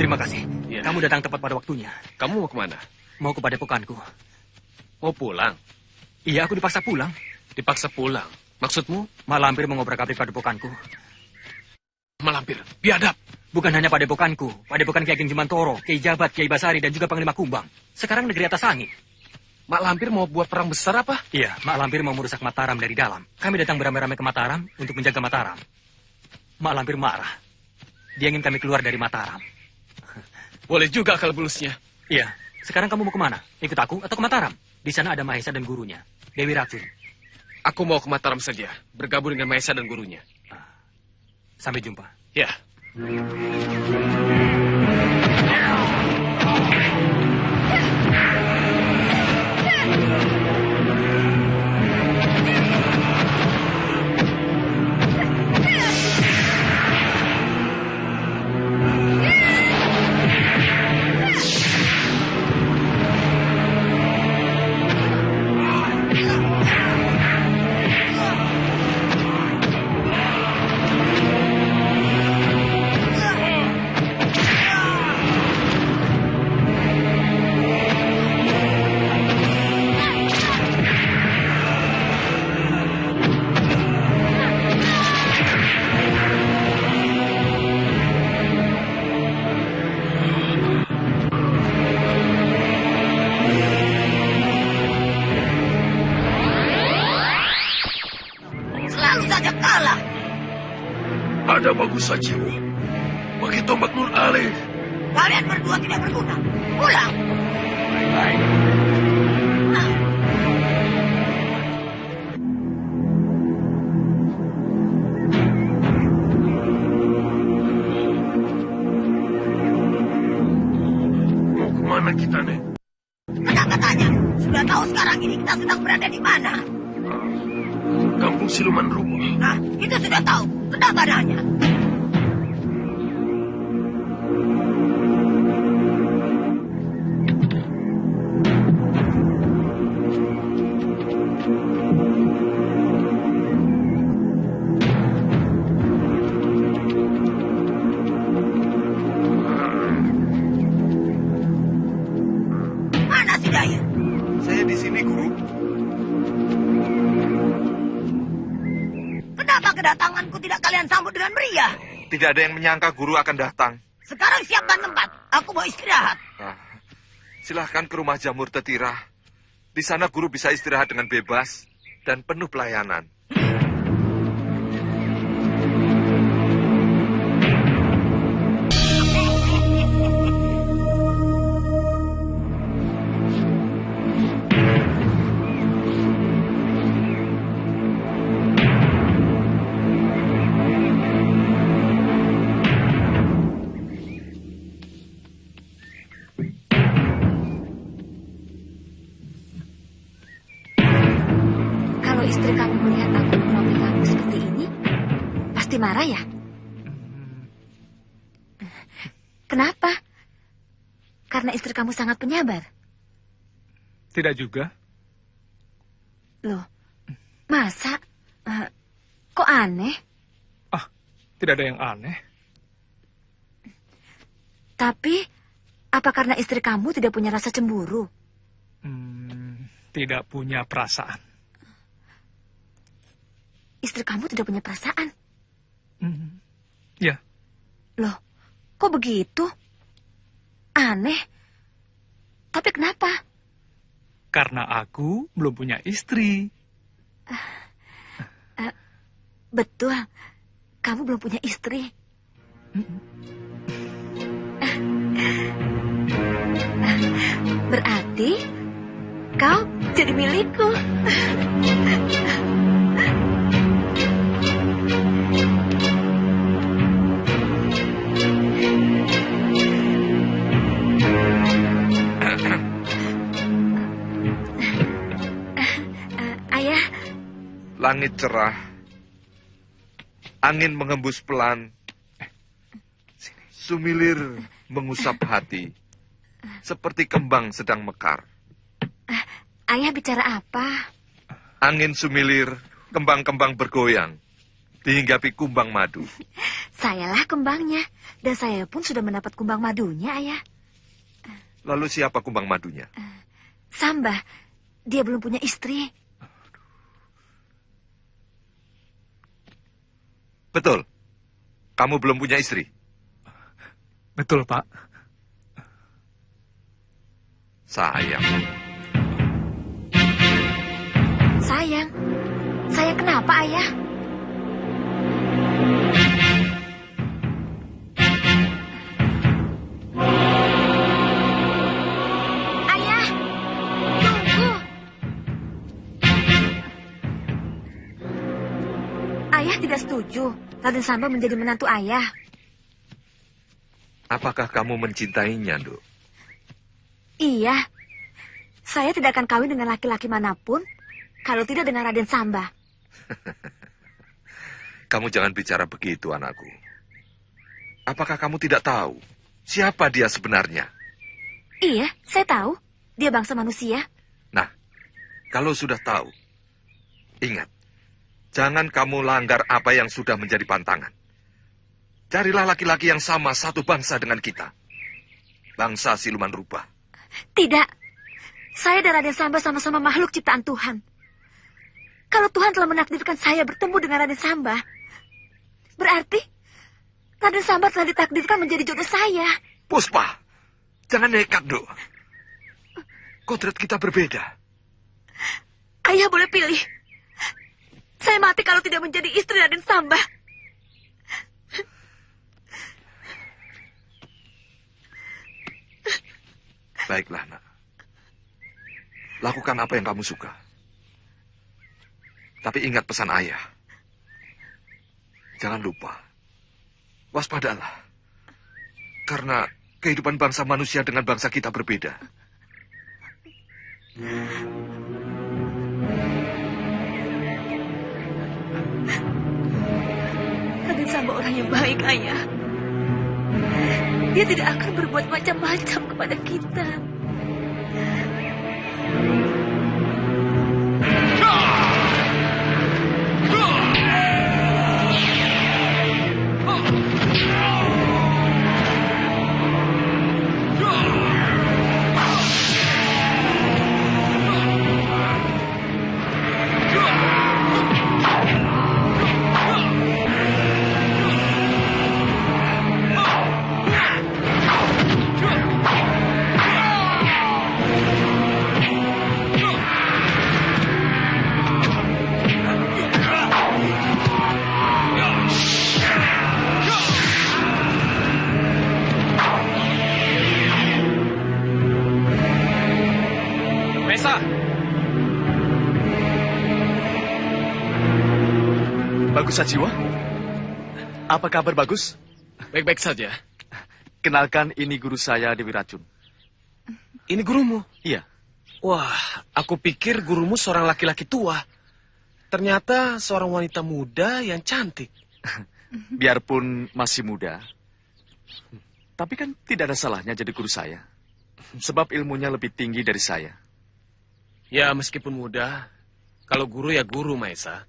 Terima kasih. Ya. Kamu datang tepat pada waktunya. Kamu mau kemana? Mau ke padepokanku. Mau pulang? Iya, aku dipaksa pulang. Dipaksa pulang? Maksudmu? Mak Lampir mau ngobrak-abrik padepokanku. Mak Lampir, biadab. Bukan hanya padepokanku. Padepokan Ki Ageng Jemantoro, Kiai Jabat, Kiai Basari, dan juga Panglima Kumbang. Sekarang negeri atas angin. Mak Lampir mau buat perang besar apa? Iya, Mak Lampir mau merusak Mataram dari dalam. Kami datang beramai-ramai ke Mataram untuk menjaga Mataram. Mak Lampir marah. Dia ingin kami keluar dari Mataram. Boleh juga akal bulusnya. Iya. Sekarang kamu mau kemana? Ikut aku atau ke Mataram? Di sana ada Mahesa dan gurunya, Dewi Racun. Aku mau ke Mataram saja, bergabung dengan Mahesa dan gurunya. Sampai jumpa. Ya. Ada bagus saja. Pakai tombak Nur Ali. Kalian berdua tidak berguna. Pulang. Baik. Mau kemana kita, Nek? Kenapa tanya? Sudah tahu sekarang ini kita sedang berada di mana? Kampung Siluman Rubuh. Nah, itu sudah tahu. Kenapa nanya? Mana si Dayat? Saya di sini, Guru. Kenapa kedatanganku tidak kalian sambut dengan meriah? Tidak ada yang menyangka Guru akan datang. Sekarang siapkan tempat. Aku mau istirahat. Silahkan ke rumah Jamur Tetirah. Di sana Guru bisa istirahat dengan bebas dan penuh pelayanan. Istri kamu melihat aku menemui kamu seperti ini, pasti marah ya? Kenapa? Karena istri kamu sangat penyabar? Tidak juga. Loh, masa? Kok aneh? Tidak ada yang aneh. Tapi, apa karena istri kamu tidak punya rasa cemburu? Tidak punya perasaan. Istri kamu tidak punya perasaan? Ya. Loh, kok begitu? Aneh. Tapi kenapa? Karena aku belum punya istri. Betul, kamu belum punya istri. Berarti kau jadi milikku. Ayah, Langit cerah, angin mengembus pelan, sumilir mengusap hati, seperti kembang sedang mekar. ayah bicara apa? Angin sumilir, kembang-kembang bergoyang, dihinggapi kumbang madu. Sayalah kembangnya, dan saya pun sudah mendapat kumbang madunya, ayah. Lalu siapa kumbang madunya? Samba, dia belum punya istri. Betul, kamu belum punya istri. Betul, Pak. Sayang. Sayang? Sayang kenapa, ayah? Ayah, tunggu. Ayah tidak setuju Raden Samba menjadi menantu ayah. Apakah kamu mencintainya, Nduk? Iya, saya tidak akan kawin dengan laki-laki manapun kalau tidak dengan Raden Samba. Kamu jangan bicara begitu, anakku. Apakah kamu tidak tahu siapa dia sebenarnya? Iya, saya tahu. Dia bangsa manusia. Nah, kalau sudah tahu, ingat, jangan kamu langgar apa yang sudah menjadi pantangan. Carilah laki-laki yang sama satu bangsa dengan kita. Bangsa siluman rubah. Tidak. Saya dan Raden Samba sama-sama makhluk ciptaan Tuhan. Kalau Tuhan telah menakdirkan saya bertemu dengan Raden Samba, berarti Raden Samba telah ditakdirkan menjadi jodoh saya. Puspa, jangan nekat, Duk. Kodrat kita berbeda. Ayah boleh pilih. Saya mati kalau tidak menjadi istri Raden Samba. Baiklah, nak. Lakukan apa yang kamu suka. Tapi ingat pesan ayah. Jangan lupa. Waspadalah. Karena kehidupan bangsa manusia dengan bangsa kita berbeda. Raden Samba orang yang baik, ayah. Dia tidak akan berbuat macam-macam kepada kita. Bagus Sajiwa? Apa kabar Bagus? Baik-baik saja. Kenalkan, ini guru saya Dewi Racun. Ini gurumu? Iya. Wah, aku pikir gurumu seorang laki-laki tua. Ternyata seorang wanita muda yang cantik. Biarpun masih muda, tapi kan tidak ada salahnya jadi guru saya. Sebab ilmunya lebih tinggi dari saya. Ya, meskipun muda, kalau guru ya guru, Maesa.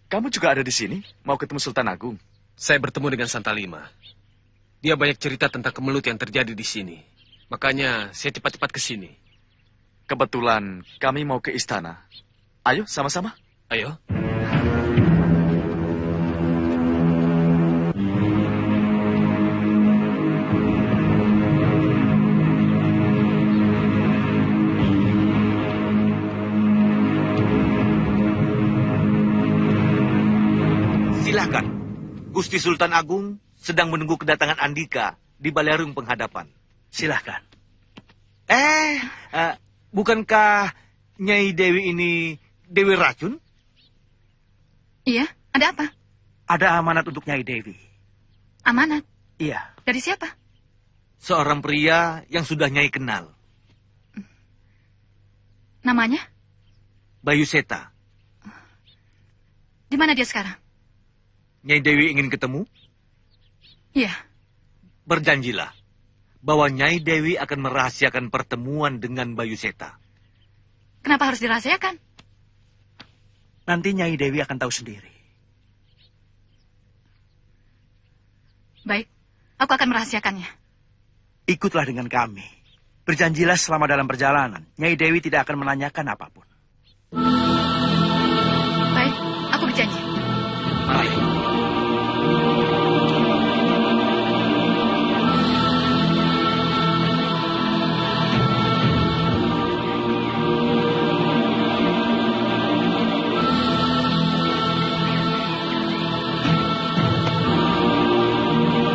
Kamu juga ada di sini? Mau ketemu Sultan Agung? Saya bertemu dengan Santalima. Dia banyak cerita tentang kemelut yang terjadi di sini. Makanya saya cepat-cepat ke sini. Kebetulan kami mau ke istana. Ayo, sama-sama. Ayo. Gusti Sultan Agung sedang menunggu kedatangan Andika di balerung penghadapan. Silahkan. Bukankah Nyai Dewi ini Dewi Racun? Iya, ada apa? Ada amanat untuk Nyai Dewi. Amanat? Iya. Dari siapa? Seorang pria yang sudah Nyai kenal. Namanya? Bayu Seta. Di mana dia sekarang? Nyai Dewi ingin ketemu? Iya. Berjanjilah bahwa Nyai Dewi akan merahasiakan pertemuan dengan Bayu Seta. Kenapa harus dirahasiakan? Nanti Nyai Dewi akan tahu sendiri. Baik, aku akan merahasiakannya. Ikutlah dengan kami. Berjanjilah selama dalam perjalanan, Nyai Dewi tidak akan menanyakan apapun. Baik, aku berjanji. Baik.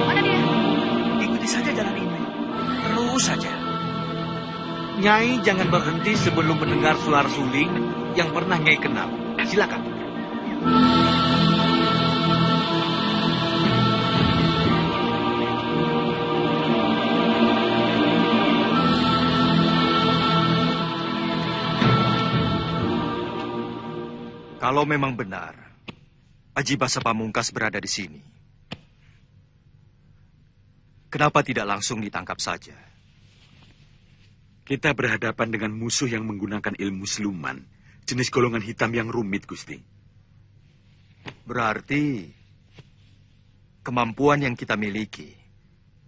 Mana dia? Ikuti saja jalan ini. Terus saja. Nyai jangan berhenti sebelum mendengar suara suling yang pernah Nyai kenal. Silakan. Kalau memang benar, Aji Basa Pamungkas berada di sini, kenapa tidak langsung ditangkap saja? Kita berhadapan dengan musuh yang menggunakan ilmu siluman, jenis golongan hitam yang rumit, Gusti. Berarti kemampuan yang kita miliki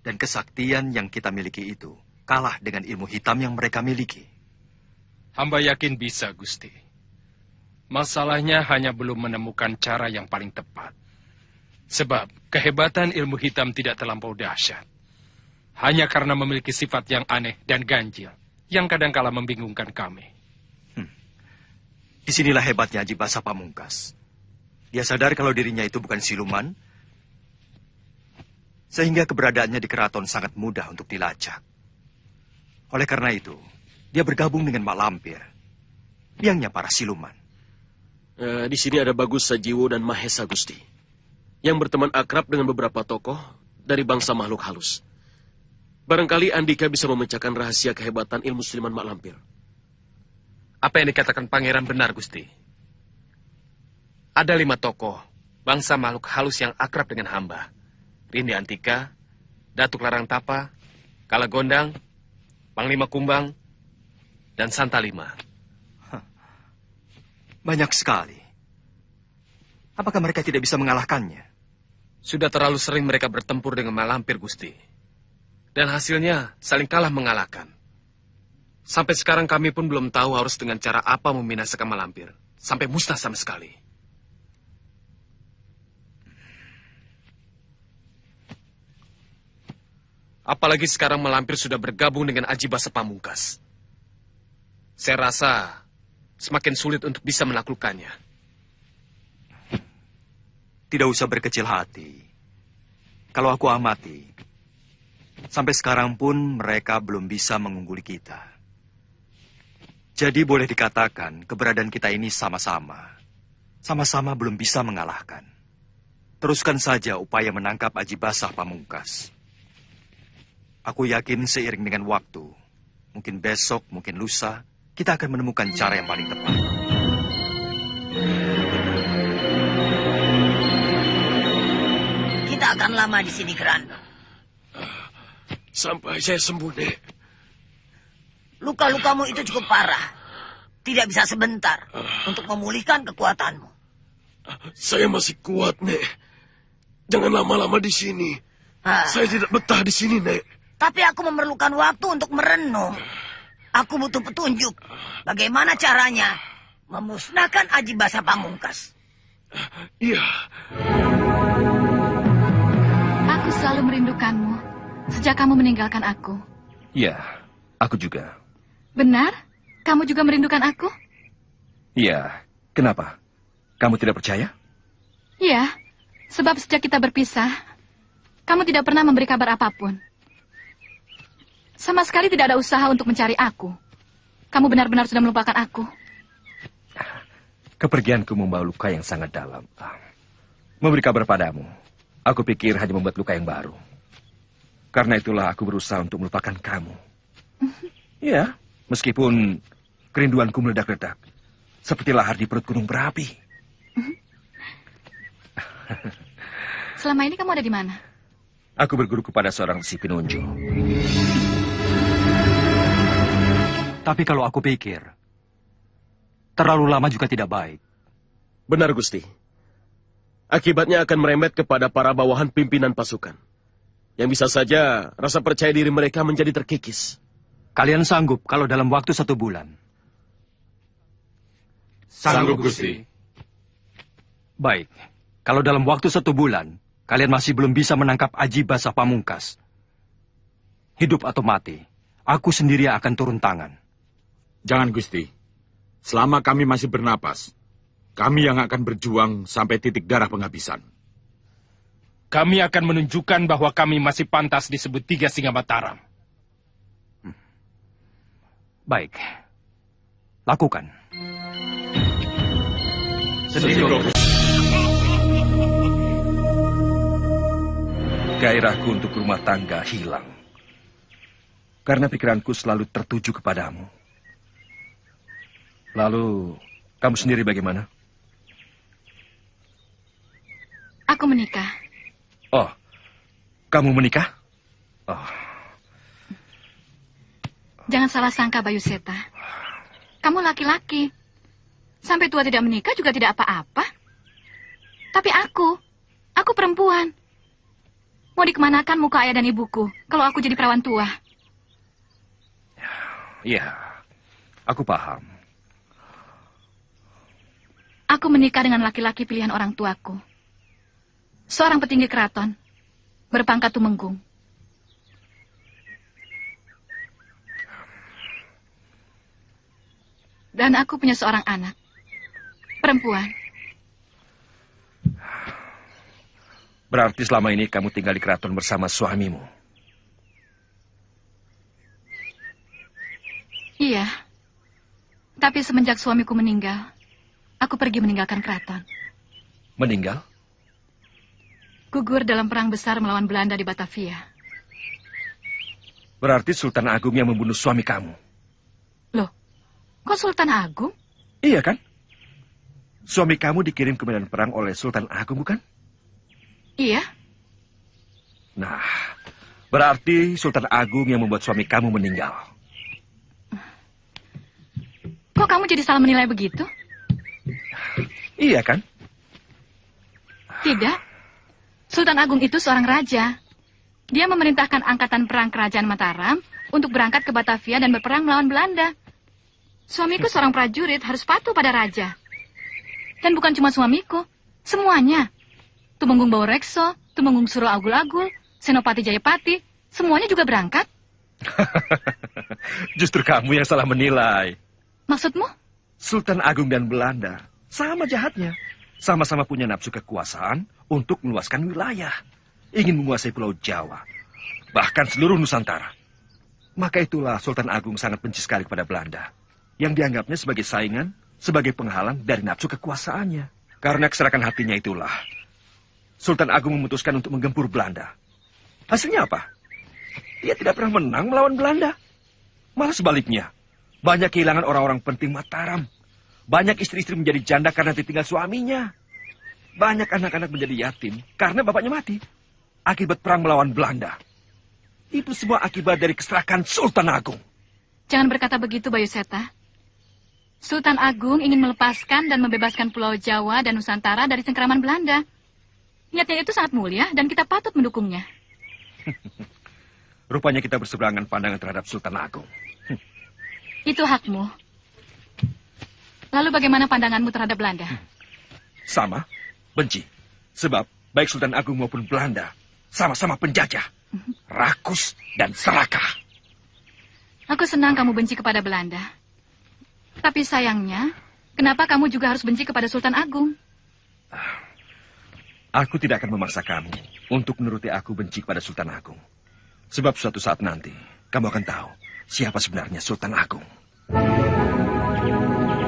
dan kesaktian yang kita miliki itu kalah dengan ilmu hitam yang mereka miliki. Hamba yakin bisa, Gusti. Masalahnya hanya belum menemukan cara yang paling tepat. Sebab kehebatan ilmu hitam tidak terlampau dahsyat. Hanya karena memiliki sifat yang aneh dan ganjil, yang kadangkala membingungkan kami. Disinilah hebatnya Aji Basa Pamungkas. Dia sadar kalau dirinya itu bukan siluman, sehingga keberadaannya di keraton sangat mudah untuk dilacak. Oleh karena itu, dia bergabung dengan Mak Lampir, biangnya para siluman. Di sini ada Bagus Sajiwo dan Mahesa Gusti, yang berteman akrab dengan beberapa tokoh dari bangsa makhluk halus. Barangkali Andika bisa memecahkan rahasia kehebatan ilmu siluman Mak Lampir. Apa yang dikatakan pangeran benar, Gusti? Ada 5 tokoh bangsa makhluk halus yang akrab dengan hamba. Rindi Antika, Datuk Larang Tapa, Kala Gondang, Panglima Kumbang, dan Santalima. Banyak sekali. Apakah mereka tidak bisa mengalahkannya? Sudah terlalu sering mereka bertempur dengan Mak Lampir, Gusti. Dan hasilnya saling kalah mengalahkan. Sampai sekarang kami pun belum tahu harus dengan cara apa membinasakan Mak Lampir. Sampai musnah sama sekali. Apalagi sekarang Mak Lampir sudah bergabung dengan Aji Basa Pamungkas. Saya rasa semakin sulit untuk bisa menaklukkannya. Tidak usah berkecil hati. Kalau aku amati, sampai sekarang pun mereka belum bisa mengungguli kita. Jadi boleh dikatakan keberadaan kita ini sama-sama. Sama-sama belum bisa mengalahkan. Teruskan saja upaya menangkap Aji Basa Pamungkas. Aku yakin seiring dengan waktu, mungkin besok, mungkin lusa, kita akan menemukan cara yang paling tepat. Kita akan lama di sini, Grando. Sampai saya sembuh, Nek. Luka-lukamu itu cukup parah. Tidak bisa sebentar untuk memulihkan kekuatanmu. Saya masih kuat, Nek. Jangan lama-lama di sini. Saya tidak betah di sini, Nek. Tapi aku memerlukan waktu untuk merenung. Aku butuh petunjuk. Bagaimana caranya memusnahkan Aji Basa Pamungkas? Iya. Aku selalu merindukanmu sejak kamu meninggalkan aku. Iya, aku juga. Benar? Kamu juga merindukan aku? Iya, kenapa? Kamu tidak percaya? Iya, Sebab sejak kita berpisah, kamu tidak pernah memberi kabar apapun. Sama sekali tidak ada usaha untuk mencari aku. Kamu benar-benar sudah melupakan aku. Kepergianku membawa luka yang sangat dalam. Memberi kabar padamu, aku pikir hanya membuat luka yang baru. Karena itulah aku berusaha untuk melupakan kamu. Ya, meskipun kerinduanku meledak-ledak, seperti lahar di perut gunung berapi. Selama ini kamu ada di mana? Aku berguru kepada seorang si penunjuk. Tapi kalau aku pikir, terlalu lama juga tidak baik. Benar, Gusti. Akibatnya akan merembet kepada para bawahan pimpinan pasukan. Yang bisa saja rasa percaya diri mereka menjadi terkikis. Kalian sanggup kalau dalam waktu 1 bulan? Sanggup, Gusti. Baik. Kalau dalam waktu 1 bulan, kalian masih belum bisa menangkap Aji Basah Pamungkas. Hidup atau mati, aku sendiri akan turun tangan. Jangan, Gusti. Selama kami masih bernapas, kami yang akan berjuang sampai titik darah penghabisan. Kami akan menunjukkan bahwa kami masih pantas disebut 3 Singa Mataram. Baik. Lakukan. Gairahku untuk rumah tangga hilang. Karena pikiranku selalu tertuju kepadamu. Lalu, kamu sendiri bagaimana? Aku menikah. Oh, kamu menikah? Oh. Jangan salah sangka, Bayu Seta. Kamu laki-laki. Sampai tua tidak menikah juga tidak apa-apa. Tapi aku perempuan. Mau dikemanakan muka ayah dan ibuku kalau aku jadi perawan tua? Iya, aku paham. Aku menikah dengan laki-laki pilihan orang tuaku. Seorang petinggi keraton, berpangkat tumenggung. Dan aku punya seorang anak, perempuan. Berarti selama ini kamu tinggal di keraton bersama suamimu? Iya. Tapi semenjak suamiku meninggal, aku pergi meninggalkan keraton. Meninggal? Gugur dalam perang besar melawan Belanda di Batavia. Berarti Sultan Agung yang membunuh suami kamu? Loh, kok Sultan Agung? Iya kan? Suami kamu dikirim ke medan perang oleh Sultan Agung, bukan? Iya. Nah, berarti Sultan Agung yang membuat suami kamu meninggal. Kok kamu jadi salah menilai begitu? Iya kan? Tidak. Sultan Agung itu seorang raja. Dia memerintahkan angkatan perang kerajaan Mataram untuk berangkat ke Batavia dan berperang melawan Belanda. Suamiku seorang prajurit harus patuh pada raja. Dan bukan cuma suamiku, semuanya. Tumenggung Baurekso, Tumenggung Suro Agul-Agul, Senopati Jayapati, semuanya juga berangkat. Justru kamu yang salah menilai. Maksudmu? Sultan Agung dan Belanda sama jahatnya. Sama-sama punya nafsu kekuasaan untuk meluaskan wilayah. Ingin menguasai Pulau Jawa. Bahkan seluruh Nusantara. Maka itulah Sultan Agung sangat benci sekali kepada Belanda. Yang dianggapnya sebagai saingan, sebagai penghalang dari nafsu kekuasaannya. Karena keserakan hatinya itulah Sultan Agung memutuskan untuk menggempur Belanda. Hasilnya apa? Dia tidak pernah menang melawan Belanda. Malah sebaliknya, banyak kehilangan orang-orang penting Mataram. Banyak istri-istri menjadi janda karena ditinggal suaminya. Banyak anak-anak menjadi yatim karena bapaknya mati. Akibat perang melawan Belanda. Itu semua akibat dari keserakan Sultan Agung. Jangan berkata begitu, Bayu Seta. Sultan Agung ingin melepaskan dan membebaskan Pulau Jawa dan Nusantara dari cengkeraman Belanda. Niatnya itu sangat mulia dan kita patut mendukungnya. Rupanya kita berseberangan pandangan terhadap Sultan Agung. Itu hakmu. Lalu bagaimana pandanganmu terhadap Belanda? Sama, benci. Sebab baik Sultan Agung maupun Belanda sama-sama penjajah, rakus dan serakah. Aku senang kamu benci kepada Belanda. Tapi sayangnya, kenapa kamu juga harus benci kepada Sultan Agung? Aku tidak akan memaksa kamu untuk menuruti aku benci kepada Sultan Agung. Sebab suatu saat nanti, kamu akan tahu siapa sebenarnya Sultan Agung.